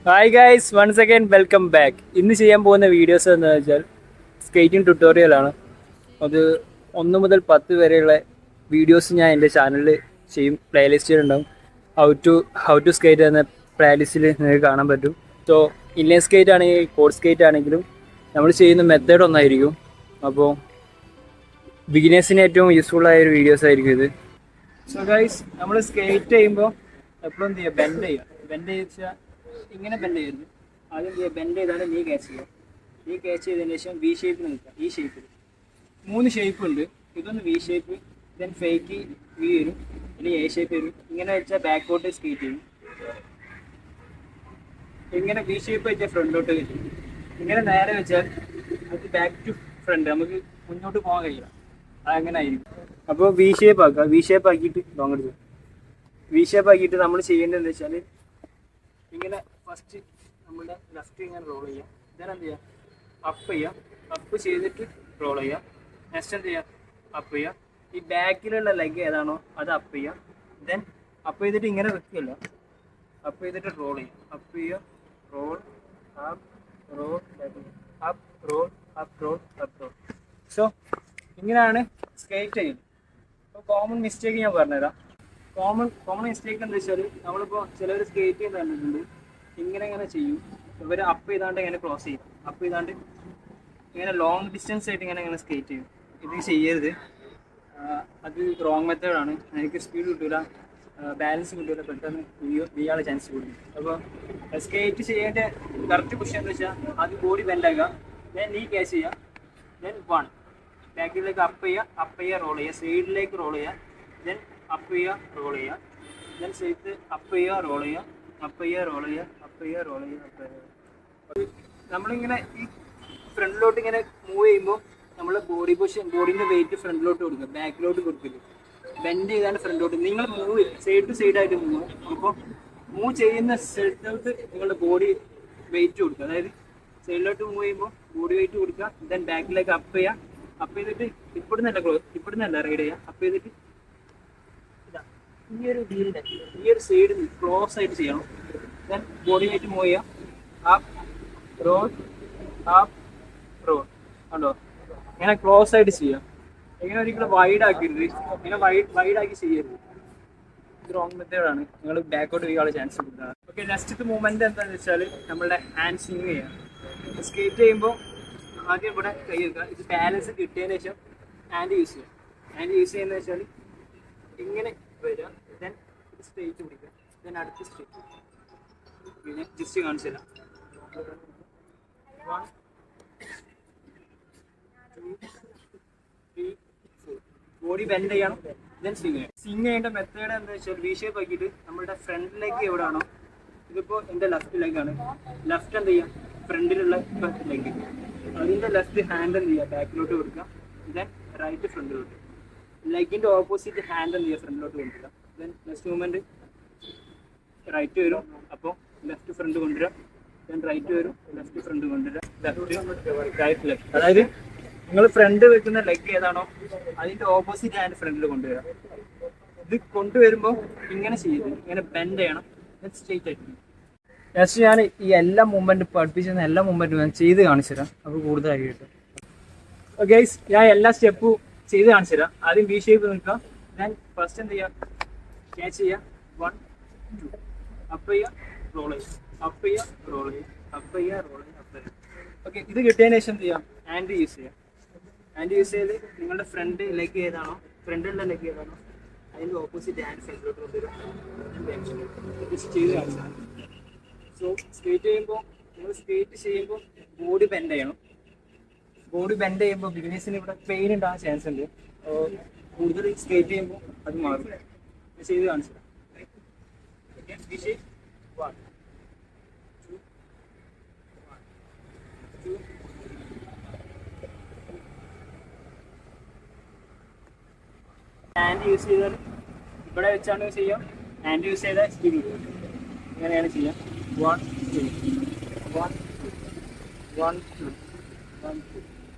Hi guys, once again welcome back. ഇന്ന് ചെയ്യാൻ പോകുന്ന വീഡിയോസ് എന്ന് വെച്ചാൽ സ്കേറ്റിംഗ് ട്യൂട്ടോറിയലാണ്. അത് 1 മുതൽ 10 വരെയുള്ള വീഡിയോസ് ഞാൻ എൻ്റെ ചാനലിൽ ചെയ്യും. പ്ലേലിസ്റ്റിലുണ്ടാവും. ഹൗ ടു സ്കേറ്റ് എന്ന പ്ലേലിസ്റ്റിൽ നിങ്ങൾക്ക് കാണാൻ പറ്റും. സോ ഇൻലൈൻ സ്കേറ്റ് ആണെങ്കിലും കോഡ് സ്കേറ്റ് ആണെങ്കിലും നമ്മൾ ചെയ്യുന്ന മെത്തേഡ് ഒന്നായിരിക്കും. അപ്പോൾ ബിഗിനേഴ്സിന് ഏറ്റവും യൂസ്ഫുൾ ആയ ഒരു വീഡിയോസ് ആയിരിക്കും ഇത്. സോ ഗൈസ്, നമ്മൾ സ്കേറ്റ് ചെയ്യുമ്പോൾ എപ്പോഴും എന്ത് ചെയ്യുക, ബെൻഡ് ചെയ്യുക. ബെൻഡ് ചെയ്താൽ ഇങ്ങനെ ബെൻഡ് ചെയ്യരുത്. ആദ്യം ചെയ്യുക, ബെൻഡ് ചെയ്താണ് നീ ക്യാച്ച് ചെയ്യുക. നീ ക്യാച്ച് ചെയ്തതിന് ശേഷം വി ഷേപ്പിൽ നിൽക്കുക. ഈ ഷേപ്പിൽ 3 ഷേപ്പ് ഉണ്ട്. ഇതൊന്ന് V shape, then fake V വരും, ഇനി എ ഷേപ്പ് വരും. ഇങ്ങനെ വെച്ചാൽ ബാക്കോട്ട് സ്കേറ്റ് ചെയ്യും. ഇങ്ങനെ വി ഷേപ്പ് വെച്ചാൽ ഫ്രണ്ടോട്ട് വരും. ഇങ്ങനെ നേരെ വെച്ചാൽ അത് ബാക്ക് ടു ഫ്രണ്ട്, നമുക്ക് മുന്നോട്ട് പോകാൻ കഴിയില്ല. അതങ്ങനെ ആയിരിക്കും. അപ്പോൾ വി ഷേപ്പ് ആക്കുക. വി ഷേപ്പ് ആക്കിയിട്ട് ലോങ് എടുക്കുക. വി ഷേപ്പ് ആക്കിയിട്ട് നമ്മൾ ചെയ്യേണ്ടത് എന്താ വെച്ചാൽ ഇങ്ങനെ ഫസ്റ്റ് നമ്മുടെ ലെഫ്റ്റ് ഇങ്ങനെ റോൾ ചെയ്യുക. ദെൻ എന്ത് ചെയ്യുക, അപ്പ് ചെയ്യുക. അപ്പ് ചെയ്തിട്ട് റോൾ ചെയ്യുക. നെക്സ്റ്റ് എന്ത് ചെയ്യുക, അപ്പ് ചെയ്യുക. ഈ ബാക്കിലുള്ള ലെഗ് ഏതാണോ അത് അപ്പ് ചെയ്യുക. ദെൻ അപ്പ് ചെയ്തിട്ട് ഇങ്ങനെ വെക്കില്ല, അപ്പ് ചെയ്തിട്ട് റോൾ ചെയ്യുക. അപ്പ് ചെയ്യുക, roll, up, roll, up, roll, up, roll, up, roll. So ഇങ്ങനെയാണ് സ്കേറ്റ് ചെയ്യുന്നത്. അപ്പോൾ കോമൺ മിസ്റ്റേക്ക് ഞാൻ പറഞ്ഞുതരാം. കോമൺ മിസ്റ്റേക്ക് എന്താ വെച്ചാൽ, നമ്മളിപ്പോൾ ചിലർ സ്കേറ്റ് ചെയ്യുന്ന കണ്ടിട്ടുണ്ട്, ഇങ്ങനെ ചെയ്യും. ഇവർ അപ്പ് ചെയ്താണ്ട് ഇങ്ങനെ ക്രോസ് ചെയ്യും. അപ്പ് ചെയ്താണ്ട് ഇങ്ങനെ ലോങ് ഡിസ്റ്റൻസ് ആയിട്ട് ഇങ്ങനെ സ്കേറ്റ് ചെയ്യും. ഇത് ചെയ്യരുത്. അത് റോങ് മെത്തേഡാണ്. എനിക്ക് സ്പീഡ് കിട്ടില്ല, ബാലൻസ് കിട്ടില്ല, പെട്ടെന്ന് വീഴാനുള്ള ചാൻസ് കൂടും. അപ്പോൾ സ്കേറ്റ് ചെയ്യേണ്ട കറക്റ്റ് പൊസിഷൻ എന്താ വെച്ചാൽ, ആദ്യം ബോഡി ബെൻഡ് ആക്കുക, ദെൻ നീ ക്യാച്ച് ചെയ്യുക, ദെൻ 1 ബാക്കിലേക്ക് അപ്പ് ചെയ്യുക, റോൾ ചെയ്യുക, സൈഡിലേക്ക് റോൾ ചെയ്യുക, ദെൻ അപ്പ് ചെയ്യുക, റോൾ ചെയ്യുക, ദെൻ സൈഡ് അപ്പ് ചെയ്യുക, റോൾ ചെയ്യുക, അപ്പ് ചെയ്യുക, റോൾ ചെയ്യുക, അപ്പ് ചെയ്യുക, റോൾ ചെയ്യുക, അപ്പ് ചെയ്യുക. നമ്മളിങ്ങനെ ഈ ഫ്രണ്ടിലോട്ട് ഇങ്ങനെ മൂവ് ചെയ്യുമ്പോൾ നമ്മൾ ബോഡീൻ്റെ വെയിറ്റ് ഫ്രണ്ടിലോട്ട് കൊടുക്കുക, ബാക്കിലോട്ട് കൊടുക്കില്ല. ബെൻഡ് ചെയ്താണ് ഫ്രണ്ടിലോട്ട്. നിങ്ങൾ മൂവ് സൈഡ് ടു സൈഡായിട്ട് മൂവ്. അപ്പോൾ മൂവ് ചെയ്യുന്ന സ്ഥലത്തോട്ട് നിങ്ങളുടെ ബോഡി വെയിറ്റ് കൊടുക്കുക. അതായത് സൈഡിലോട്ട് മൂവ് ചെയ്യുമ്പോൾ ബോഡി വെയിറ്റ് കൊടുക്കുക, ദെൻ ബാക്കിലേക്ക് അപ്പ് ചെയ്യുക. അപ്പ് ചെയ്തിട്ട് ഇവിടുന്നല്ല റൈഡ് ചെയ്യുക. അപ്പ് ചെയ്തിട്ട് ഈ ഒരു സൈഡിൽ ക്ലോസ് ആയിട്ട് ചെയ്യണം. ദെൻ ബോഡി വെയിറ്റ് മൂവ് ചെയ്യുക, അപ്പ്, റോൾ, അപ്പ്, റോൾ. കണ്ടോ, ഇങ്ങനെ ക്ലോസ് ആയിട്ട് ചെയ്യാം. ഇങ്ങനെ ഒരിക്കലും വൈഡ് ആക്കരുത്. ഇങ്ങനെ വൈഡാക്കി ചെയ്യരുത്. ഇത് റോങ് മെത്തേഡാണ്. നിങ്ങൾ ബാക്കോട്ട് വീഴാനുള്ള ചാൻസ് കൂടുതലാണ്. ഓക്കെ, നെക്സ്റ്റ് മൂവ്മെന്റ് എന്താണെന്ന് വെച്ചാൽ നമ്മളുടെ ഹാൻഡ് സ്വിങ് ചെയ്യാം. സ്കേറ്റ് ചെയ്യുമ്പോൾ ആദ്യം ഇവിടെ കൈ വെക്കുക. ഇത് ബാലൻസ് കിട്ടിയതിന് ശേഷം ഹാൻഡ് യൂസ് ചെയ്യുക. ഹാൻഡ് യൂസ് ചെയ്യുന്നത് വെച്ചാൽ ഇങ്ങനെ വരിക, ദെൻ ഇത് സ്ട്രേറ്റ് പിടിക്കുക, ദെൻ അടുത്ത് സ്ട്രേറ്റ്. പിന്നെ ജസ്റ്റ് കാണിച്ചു തരാം. 1 2 3 4. ബോഡി ബെൻഡ് ചെയ്യണം, ദെൻ സ്വിങ് ചെയ്യണം. സ്വിങ് ചെയ്യേണ്ട മെത്തേഡ് എന്താ വെച്ചാൽ, വി ഷേപ്പ് ആക്കിയിട്ട് നമ്മുടെ ഫ്രണ്ട് ലെഗ് എവിടെയാണോ, ഇതിപ്പോൾ എൻ്റെ ലെഫ്റ്റ് ലെഗാണ്, ലെഫ്റ്റ് എന്ത് ചെയ്യാം, ഫ്രണ്ടിലുള്ള ലെഗ്, അതിൻ്റെ ലെഫ്റ്റ് ഹാൻഡ് എന്ത് ചെയ്യുക, ബാക്കിലോട്ട് കൊടുക്കുക, ദെൻ റൈറ്റ് ഫ്രണ്ടിലോട്ട്. ലെഗിൻ്റെ ഓപ്പോസിറ്റ് ഹാൻഡ് എന്ത് ചെയ്യുക, ഫ്രണ്ടിലോട്ട് കൊടുക്കുക. ദെൻ നെക്സ്റ്റ് മൂവ്മെൻറ്റ് റൈറ്റ് വരും, അപ്പോൾ ലെഫ്റ്റ് ഫ്രണ്ട് കൊണ്ടുവരിക, ദെൻ റൈറ്റ് വരും, ലെഫ്റ്റ് ഫ്രണ്ട് കൊണ്ടുവരിക, ലെഫ്റ്റ് റൈറ്റ് ലെഫ്റ്റ്. അതായത് നിങ്ങൾ ഫ്രണ്ട് വെക്കുന്ന ലെഗ് ഏതാണോ അതിൻ്റെ ഓപ്പോസിറ്റ് ഹാൻഡ് ഫ്രണ്ടിൽ കൊണ്ടുവരിക. ഇത് കൊണ്ടുവരുമ്പോൾ ഇങ്ങനെ ചെയ്ത് ഇങ്ങനെ ബെൻഡ് ചെയ്യണം, ദെൻ സ്ട്രെയിറ്റ് ആയിട്ട്. നെക്സ്റ്റ് ഞാൻ ഈ എല്ലാ മൂവ്മെൻറ്റും പഠിപ്പിച്ചിരുന്ന എല്ലാ മൂവ്മെൻറ്റും ഞാൻ ചെയ്ത് കാണിച്ചു തരാം, അപ്പോൾ കൂടുതലായി കിട്ടും. ഗൈസ്, ഞാൻ എല്ലാ സ്റ്റെപ്പും ചെയ്ത് കാണിച്ചു തരാം. ആദ്യം വി ഷേപ്പ് നിൽക്കുക. ദെൻ ഫസ്റ്റ് എന്ത് ചെയ്യുക, ക്യാച്ച് ചെയ്യുക, 1 2, അപ്പ് ചെയ്യുക, റോൾ ചെയ്യുക, അപ്പ് ചെയ്യുക, റോൾ ചെയ്യുക, അപ്പ് ചെയ്യുക, റോൾ ചെയ്യുക, അപ്പ് ചെയ്യുക. ഓക്കെ, ഇത് കിട്ടിയതിന് ശേഷം എന്ത് ചെയ്യാം, ഹാൻഡ് യൂസ് ചെയ്യുക. ഹാൻഡ് യൂസ് ചെയ്ത് നിങ്ങളുടെ ഫ്രണ്ട് ലെഗ് ഏതാണോ, ഫ്രണ്ടിലുള്ള ലെഗ് ഏതാണോ അതിൻ്റെ ഓപ്പോസിറ്റ് ഹാൻഡ് ഫ്രണ്ടിലോട്ട് കൊണ്ടുവരും. ജസ്റ്റ് ചെയ്ത് കാണിച്ചു തരാം. സോ സ്കേറ്റ് ചെയ്യുമ്പോൾ നിങ്ങൾ സ്കേറ്റ് ചെയ്യുമ്പോൾ ബോഡി ബെൻഡ് ചെയ്യണം. ബോഡി ബെൻഡ് ചെയ്യുമ്പോൾ ബിഗിനേഴ്സിന് ഇവിടെ പെയിൻ ഉണ്ടാകാൻ ചാൻസ് ഉണ്ട്. കൂടുതൽ സ്കേറ്റ് ചെയ്യുമ്പോൾ അത് മാറും. ചെയ്ത് കാണിച്ചു തരാം. 1 2 1 2. ഹാൻഡ് യൂസ് ചെയ്താൽ ഇവിടെ വെച്ചാണ് ചെയ്യാം. ഹാൻഡ് യൂസ് ചെയ്താൽ സ്പീഡ് കിട്ടും. ഇങ്ങനെയാണ് ചെയ്യാം. 1 2 1 2 1 2 1 2.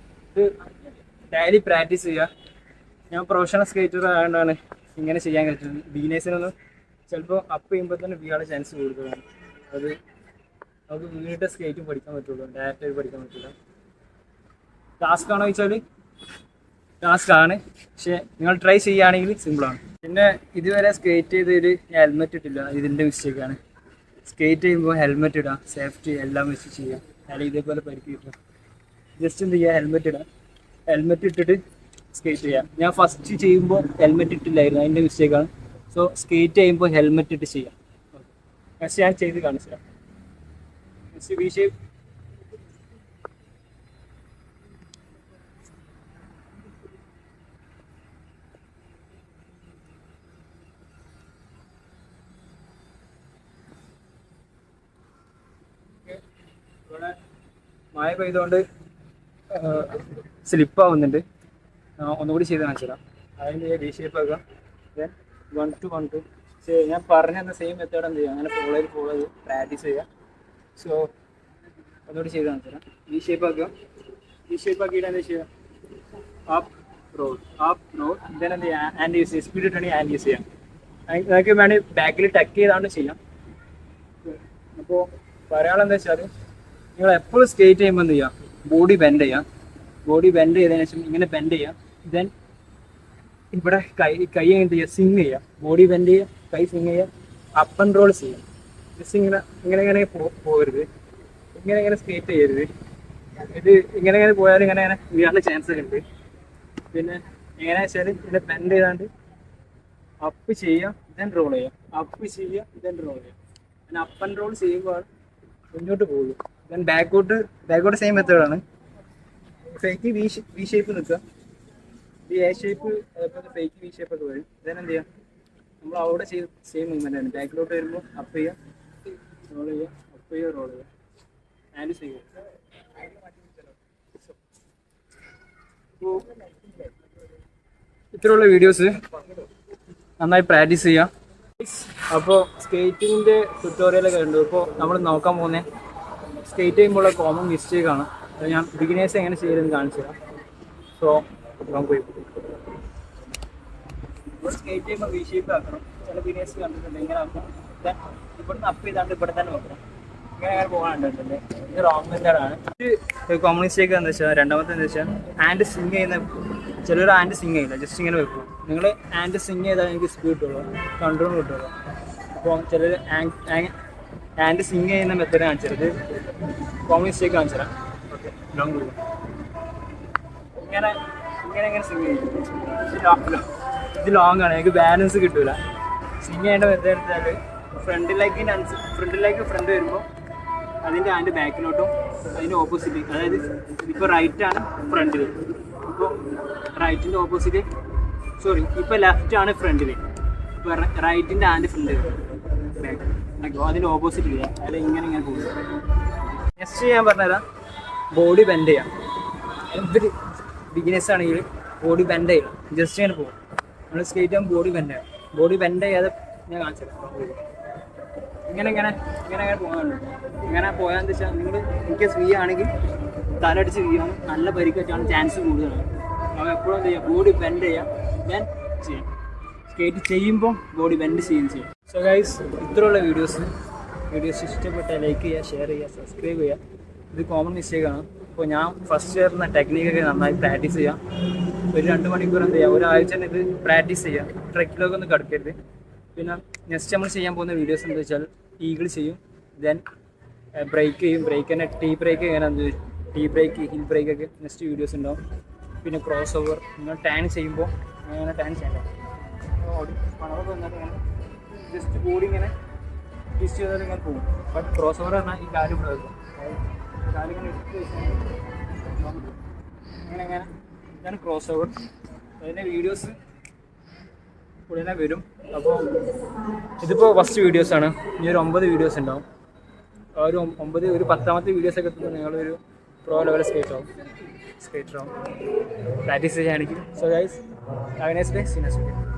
ഇത് ഡെയിലി പ്രാക്ടീസ് ചെയ്യുക. ഞാൻ പ്രൊഫഷണൽ സ്കേറ്റർ ആയതുകൊണ്ടാണ് ഇങ്ങനെ ചെയ്യാൻ കഴിയുന്നത്. ബിഗിനേഴ്സിനൊന്നും ചിലപ്പോൾ അപ്പ് ചെയ്യുമ്പോൾ തന്നെ വീഴാനുള്ള ചാൻസ് കൂടുതലാണ്. അത് നമുക്ക് വീണിട്ട് സ്കേറ്റും പഠിക്കാൻ പറ്റുള്ളൂ, ഡയറക്റ്റായി പഠിക്കാൻ പറ്റില്ല. ടാസ്ക് ആണോ ചോദിച്ചാൽ ടാസ്ക് ആണ്, പക്ഷേ നിങ്ങൾ ട്രൈ ചെയ്യുകയാണെങ്കിൽ സിമ്പിളാണ്. പിന്നെ ഇതുവരെ സ്കേറ്റ് ചെയ്തൊരു ഹെൽമെറ്റ് ഇട്ടില്ല, ഇതിൻ്റെ മിസ്റ്റേക്കാണ്. സ്കേറ്റ് ചെയ്യുമ്പോൾ ഹെൽമെറ്റ് ഇടാം, സേഫ്റ്റി എല്ലാം വെച്ച് ചെയ്യാം, അല്ലെങ്കിൽ ഇതേപോലെ പരിക്ക് കിട്ടുക. ജസ്റ്റ് എന്ത് ചെയ്യുക, ഹെൽമെറ്റ് ഇടാം, ഹെൽമെറ്റ് ഇട്ടിട്ട് സ്കേറ്റ് ചെയ്യാം. ഞാൻ ഫസ്റ്റ് ചെയ്യുമ്പോൾ ഹെൽമെറ്റ് ഇട്ടില്ലായിരുന്നു, അതിൻ്റെ മിസ്റ്റേക്കാണ്. സോ സ്കേറ്റ് ചെയ്യുമ്പോൾ ഹെൽമെറ്റ് ഇട്ട് ചെയ്യാം. നെക്സ്റ്റ് ഞാൻ ചെയ്ത് കാണിച്ചു തരാം. Next we shape. ഇവിടെ മഴ പെയ്തുകൊണ്ട് സ്ലിപ്പാവുന്നുണ്ട്. ഒന്നുകൂടി ചെയ്ത് കാണിച്ചു തരാം. അതിന് വി ഷേപ്പ് ആക്കാം. Then 1 to 1 2. ഞാൻ പറഞ്ഞ സെയിം മെത്തേഡ് എന്ത് ചെയ്യുക, അങ്ങനെ ഫോളോ ചെയ്ത് പ്രാക്ടീസ് ചെയ്യുക. സോ ഒന്നുകൂടി ചെയ്ത് കാണിച്ചു തരാം. വി ഷേപ്പ് ആക്കുക. വി ഷേപ്പ് ആക്കിയിട്ട് എന്താ ചെയ്യുക, അപ്പ് റോഡ് ദെൻ എന്ത് ചെയ്യുക, ഹാൻഡ് യൂസ് ചെയ്യുക. സ്പീഡ് ഇട്ടാണെങ്കിൽ ഹാൻഡ് യൂസ് ചെയ്യാം. നിങ്ങൾക്ക് വേണമെങ്കിൽ ബാക്കിൽ ടക്ക് ചെയ്താണ്ട് ചെയ്യാം. അപ്പോൾ പറയാനുള്ളത് എന്താ വെച്ചാൽ, നിങ്ങൾ എപ്പോഴും സ്കേറ്റ് ചെയ്യുമ്പോൾ എന്ത് ചെയ്യുക, ബോഡി ബെൻഡ് ചെയ്യാം. ബോഡി ബെൻഡ് ചെയ്തതിനു ശേഷം ഇങ്ങനെ ബെൻഡ് ചെയ്യാം. ദെൻ ഇവിടെ കൈ എന്ത് ചെയ്യുക, സ്വിങ് ചെയ്യുക. ബോഡി ബെൻഡ് ചെയ്യുക, കൈ സ്വിങ് ചെയ്യുക, അപ്പ് ആൻഡ് റോൾ ചെയ്യാം. ജസ്റ്റ് ഇങ്ങനെ പോകരുത്, ഇങ്ങനെ സ്കേറ്റ് ചെയ്യരുത്. ഇത് ഇങ്ങനെ പോയാൽ ഇങ്ങനെ വീഴാനുള്ള ചാൻസ് ഉണ്ട്. പിന്നെ എങ്ങനെയാ വെച്ചാൽ ഇങ്ങനെ ബെൻഡ് ചെയ്താണ്ട് അപ്പ് ചെയ്യുക, ദെൻ റോൾ ചെയ്യുക, അപ്പ് ചെയ്യുക, ദെൻ റോൾ ചെയ്യുക. പിന്നെ അപ്പ് ആൻഡ് റോൾ ചെയ്യുമ്പോൾ മുന്നോട്ട് പോകും. ദെൻ ബാക്കോട്ട് സെയിം മെത്തേഡാണ്. ഫേക്ക് വി ഷേപ്പ് നിൽക്കുക, ഈ എ ഷേപ്പ് അതേപോലെ ഫേക്ക് വി ഷേപ്പ് ഒക്കെ വരും. ദെൻ എന്ത് ചെയ്യുക, നമ്മൾ അവിടെ സെയിം മൂവ്മെൻ്റ് ആണ്. ബാക്കിലോട്ട് വരുമ്പോൾ അപ്പ് ചെയ്യുക, റോൾ ചെയ്യുക, അപ്പ് ചെയ്യുക, റോൾ ചെയ്യുക, ആൻഡ് ചെയ്യുക. ഇത്രയുള്ള വീഡിയോസ് നന്നായി പ്രാക്ടീസ് ചെയ്യാം. അപ്പോൾ സ്കേറ്റിങ്ങിൻ്റെ ട്യൂട്ടോറിയലൊക്കെ ഉണ്ട്. ഇപ്പോൾ നമ്മൾ നോക്കാൻ പോകുന്നത് സ്കേറ്റ് ചെയ്യുമ്പോഴുള്ള കോമൺ മിസ്റ്റേക്കാണ്. അത് ഞാൻ ബിഗിനേഴ്സ് എങ്ങനെ ചെയ്യരുതെന്ന് കാണിച്ചു തരാം. സോ നമുക്ക് ഇവിടെ സ്കേറ്റ് ചെയ്യുമ്പോൾ വി ഷേപ്പ് ആക്കണം. ചില ബിഗിനേഴ്സ് കണ്ടിട്ടുണ്ട് ഇങ്ങനെ ആക്കണം. ദെൻ ഇവിടുന്ന് അപ്പ് ചെയ്താണ്ട് ഇവിടെ തന്നെ വെക്കണം. ഇങ്ങനെ പോകാനുണ്ടല്ലേ, ഇത് റോങ് മെത്തേഡാണ്. ഇത് കോമൺ മിസ്റ്റേക്ക് എന്താ വെച്ചാൽ, രണ്ടാമത്തെ എന്താ വെച്ചാൽ ഹാൻഡ് സ്വിങ് ചെയ്യുന്ന, ചിലർ ഹാൻഡ് സ്വിങ് ചെയ്യില്ല, ജസ്റ്റ് ഇങ്ങനെ വെക്കും. നിങ്ങൾ ഹാൻഡ് സ്വിങ് ചെയ്താൽ എനിക്ക് സ്പീഡ് കിട്ടുള്ളൂ, കൺട്രോൾ കിട്ടുള്ളൂ. അപ്പോൾ ചിലർ ഹാൻഡ് സ്വിങ് ചെയ്യുന്ന മെത്തേഡ് കാണിച്ചത് കോമൺ മിസ്റ്റേക്ക് കാണിച്ചു തരാം. ഓക്കെ, ലോങ് കൊടുക്കും. ഇങ്ങനെ സ്വിങ് ചെയ്യും. ഇത് ലോങ് ആണ്, എനിക്ക് ബാലൻസ് കിട്ടില്ല. സ്വിങ് ചെയ്യേണ്ട മെത്തേഡ് എടുത്താൽ ഫ്രണ്ടിലേക്ക് ഫ്രണ്ട് വരുമ്പോൾ അതിൻ്റെ ഹാൻഡ് ബാക്കിലോട്ടും അതിൻ്റെ ഓപ്പോസിറ്റ്, അതായത് ഇപ്പോൾ റൈറ്റാണ് ഫ്രണ്ടിൽ, ഇപ്പോൾ റൈറ്റിൻ്റെ ഓപ്പോസിറ്റ്, ഇപ്പോൾ ലെഫ്റ്റാണ് ഫ്രണ്ടിൽ, ഇപ്പോൾ റൈറ്റിൻ്റെ ഹാൻഡ് ഫ്രണ്ട് ബാക്ക്, അതിൻ്റെ ഓപ്പോസിറ്റ് ചെയ്യുക. അതായത് ഇങ്ങനെ പോകും. നെക്സ്റ്റ് ഞാൻ പറഞ്ഞുതരാം, ബോഡി ബെൻഡ് ചെയ്യാം. എവരി ബിഗിനേഴ്സ് ആണെങ്കിൽ ബോഡി ബെൻഡ് ചെയ്യണം. ജസ്റ്റ് ഇങ്ങനെ പോകും. നമ്മൾ സ്കേറ്റ് ചെയ്യാൻ ബോഡി ബെൻഡ് ചെയ്യാം. ബോഡി ബെൻഡ് ചെയ്യാതെ ഞാൻ കാണിച്ചു തരാം. ഇങ്ങനെ പോകാനുണ്ട്. ഇങ്ങനെ പോയാന്ന് വെച്ചാൽ നിങ്ങൾ എനിക്ക് സ്വീ ആണെങ്കിൽ തലടിച്ച് വീഴാനും നല്ല പരിക്കേറ്റാണ് ചാൻസ് കൂടുതലാണ്. അപ്പോൾ എപ്പോഴും എന്ത് ചെയ്യുക, ബോഡി ബെൻഡ് ചെയ്യാം, ദെൻ ചെയ്യാം. സ്കേറ്റ് ചെയ്യുമ്പോൾ ബോഡി ബെൻഡ് ചെയ്യും. സോ ഗൈസ്, ഇത്രയുള്ള വീഡിയോസ് ഇഷ്ടപ്പെട്ടാൽ ലൈക്ക് ചെയ്യുക, ഷെയർ ചെയ്യുക, സബ്സ്ക്രൈബ് ചെയ്യുക. ഇത് കോമൺ മിസ്റ്റേക്കാണ്. അപ്പോൾ ഞാൻ ഫസ്റ്റ് ചേർന്ന ടെക്നിക്കൊക്കെ നന്നായി പ്രാക്ടീസ് ചെയ്യാം. ഒരു 2 മണിക്കൂർ എന്ത് ചെയ്യുക, ഒരാഴ്ച ഇത് പ്രാക്ടീസ് ചെയ്യുക. ട്രെക്കിലൊക്കെ ഒന്ന് കിടക്കരുത്. പിന്നെ നെക്സ്റ്റ് നമ്മൾ ചെയ്യാൻ പോകുന്ന വീഡിയോസ് എന്താ വെച്ചാൽ, ഈഗിൾ ചെയ്യും, ദെൻ ബ്രേക്ക് ചെയ്യും. ബ്രേക്ക് തന്നെ ടീ ബ്രേക്ക് എങ്ങനെയാണെന്ന്, ടീ ബ്രേക്ക്, ഹിൽ ബ്രേക്കൊക്കെ നെക്സ്റ്റ് വീഡിയോസ് ഉണ്ടാവും. പിന്നെ ക്രോസ് ഓവർ, നിങ്ങൾ ടാൻ ചെയ്യുമ്പോൾ അങ്ങനെ ടാൻ ചെയ്യണം. പണമൊക്കെ വന്നിട്ട് ഇങ്ങനെ ജസ്റ്റ് ബോഡി ഇങ്ങനെ ട്വിസ്റ്റ് ചെയ്താൽ ഇങ്ങനെ പോകും. ബട്ട് ക്രോസ് ഓവർ പറഞ്ഞാൽ ഈ കാര്യം ഇവിടെ വെക്കും. കാലിങ്ങനെ എടുത്ത് വെച്ചാൽ ഇങ്ങനെ ഇതാണ് ക്രോസ് ഓവർ. അതിൻ്റെ വീഡിയോസ് ഉടനെ വരും. അപ്പോൾ ഇതിപ്പോൾ ഫസ്റ്റ് വീഡിയോസാണ്. ഇനി ഒരു 9 വീഡിയോസ് ഉണ്ടാവും. ഒരു 10ാമത്തെ വീഡിയോസൊക്കെ എത്തുമ്പോൾ നിങ്ങളൊരു പ്രോ ലെവൽ സ്കേറ്ററാവും പ്രാക്ടീസ് ചെയ്യുകയാണെങ്കിൽ. So guys, have a nice day. See you next video.